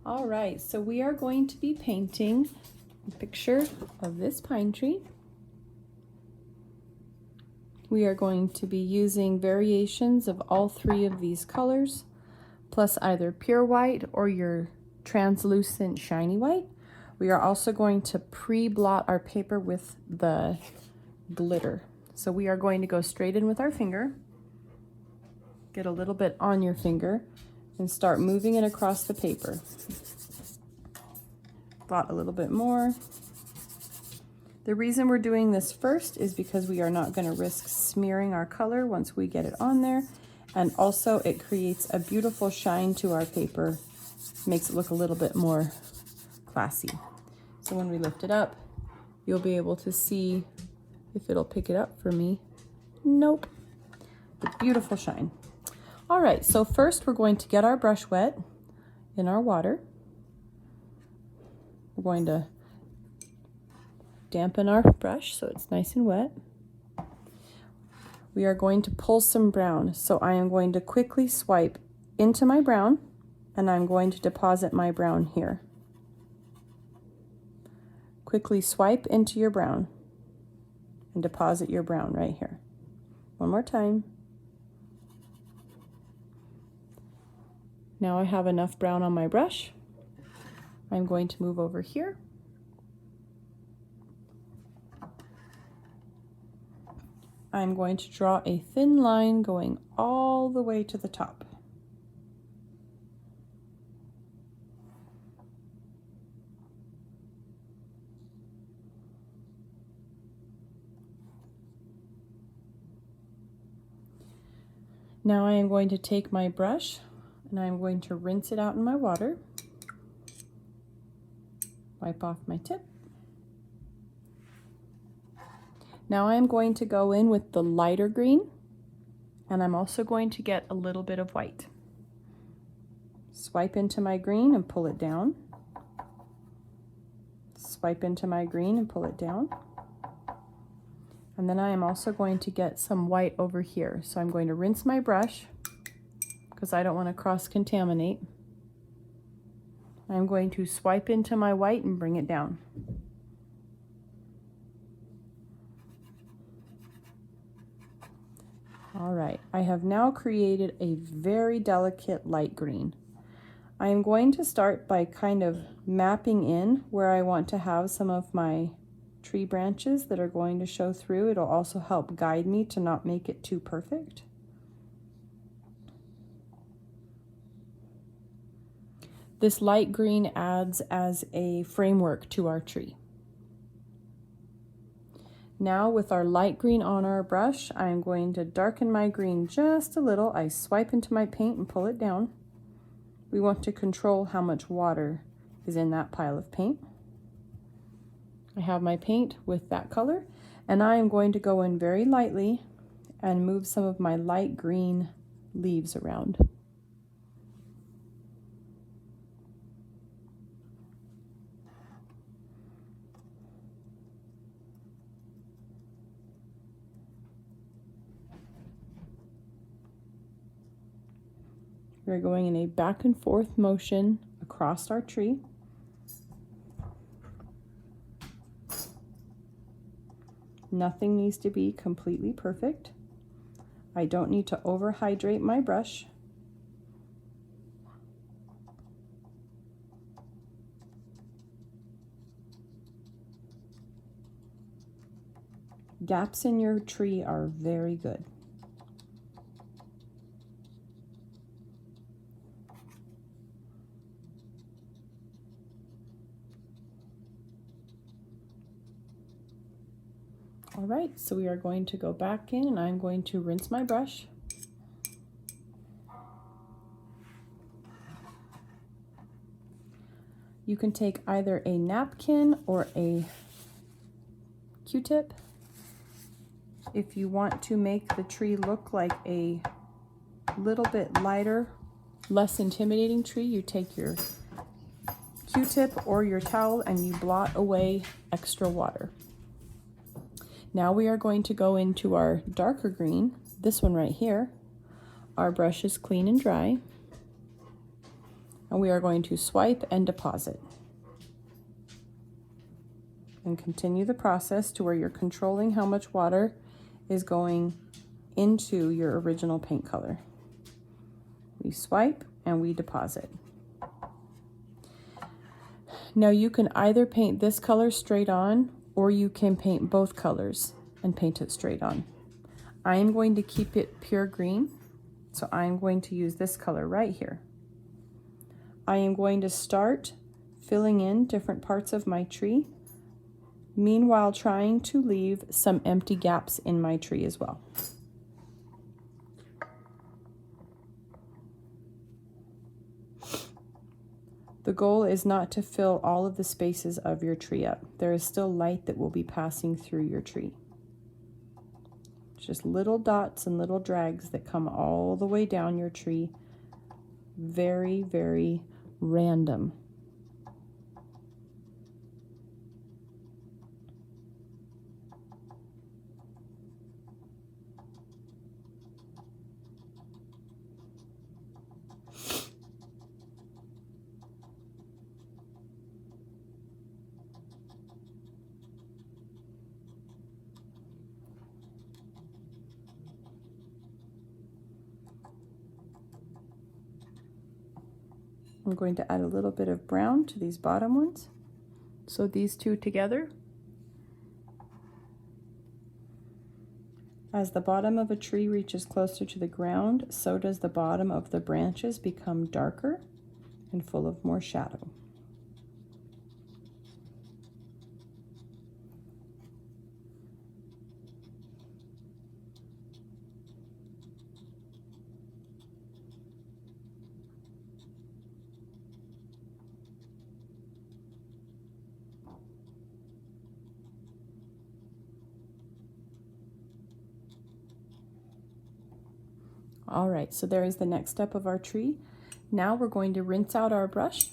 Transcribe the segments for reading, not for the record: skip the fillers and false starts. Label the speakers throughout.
Speaker 1: All right, so we are going to be painting a picture of this pine tree. We are going to be using variations of all three of these colors, plus either pure white or your translucent shiny white. We are also going to pre-blot our paper with the glitter. So we are going to go straight in with our finger, get a little bit on your finger, and start moving it across the paper. Blot a little bit more. The reason we're doing this first is because we are not going to risk smearing our color once we get it on there, and also it creates a beautiful shine to our paper, makes it look a little bit more classy. So when we lift it up, you'll be able to see if it'll pick it up for me. Nope. The beautiful shine. All right, so first we're going to get our brush wet in our water. We're going to dampen our brush so it's nice and wet. We are going to pull some brown. So I am going to quickly swipe into my brown, and I'm going to deposit my brown here. Quickly swipe into your brown and deposit your brown right here. One more time. Now I have enough brown on my brush. I'm going to move over here. I'm going to draw a thin line going all the way to the top. Now I am going to take my brush and I'm going to rinse it out in my water. Wipe off my tip. Now I am going to go in with the lighter green, and I'm also going to get a little bit of white. Swipe into my green and pull it down. Swipe into my green and pull it down. And then I am also going to get some white over here. So I'm going to rinse my brush because I don't want to cross-contaminate. I'm going to swipe into my white and bring it down. All right, I have now created a very delicate light green. I am going to start by kind of mapping in where I want to have some of my tree branches that are going to show through. It'll also help guide me to not make it too perfect. This light green adds as a framework to our tree. Now with our light green on our brush, I am going to darken my green just a little. I swipe into my paint and pull it down. We want to control how much water is in that pile of paint. I have my paint with that color, and I am going to go in very lightly and move some of my light green leaves around. We're going in a back and forth motion across our tree. Nothing needs to be completely perfect. I don't need to overhydrate my brush. Gaps in your tree are very good. All right, so we are going to go back in and I'm going to rinse my brush. You can take either a napkin or a Q-tip. If you want to make the tree look like a little bit lighter, less intimidating tree, you take your Q-tip or your towel and you blot away extra water. Now we are going to go into our darker green, this one right here. Our brush is clean and dry. And we are going to swipe and deposit. And continue the process to where you're controlling how much water is going into your original paint color. We swipe and we deposit. Now you can either paint this color straight on, or you can paint both colors and paint it straight on. I am going to keep it pure green, so I'm going to use this color right here. I am going to start filling in different parts of my tree, meanwhile trying to leave some empty gaps in my tree as well. The goal is not to fill all of the spaces of your tree up. There is still light that will be passing through your tree. Just little dots and little drags that come all the way down your tree. Very, very random. I'm going to add a little bit of brown to these bottom ones. So these two together. As the bottom of a tree reaches closer to the ground, so does the bottom of the branches become darker and full of more shadow. All right, so there is the next step of our tree. Now we're going to rinse out our brush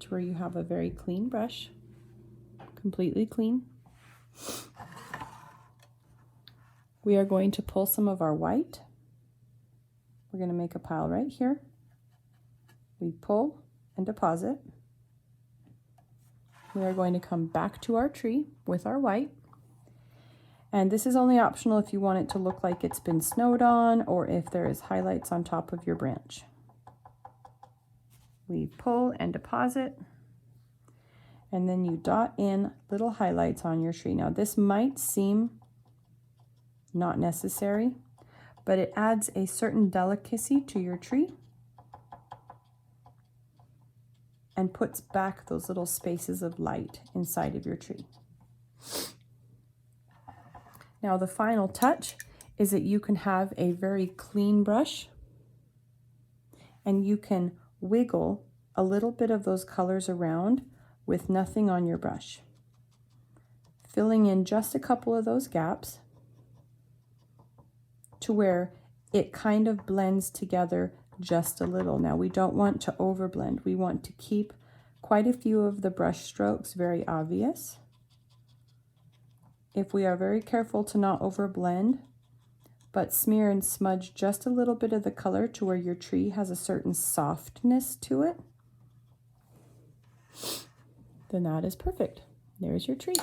Speaker 1: to where you have a very clean brush, completely clean. We are going to pull some of our white. We're going to make a pile right here. We pull and deposit. We are going to come back to our tree with our white. And this is only optional if you want it to look like it's been snowed on or if there is highlights on top of your branch. We pull and deposit, and then you dot in little highlights on your tree. Now this might seem not necessary, but it adds a certain delicacy to your tree and puts back those little spaces of light inside of your tree. Now the final touch is that you can have a very clean brush and you can wiggle a little bit of those colors around with nothing on your brush, filling in just a couple of those gaps to where it kind of blends together just a little. Now we don't want to overblend. We want to keep quite a few of the brush strokes very obvious. If we are very careful to not overblend, but smear and smudge just a little bit of the color to where your tree has a certain softness to it, then that is perfect. There's your tree.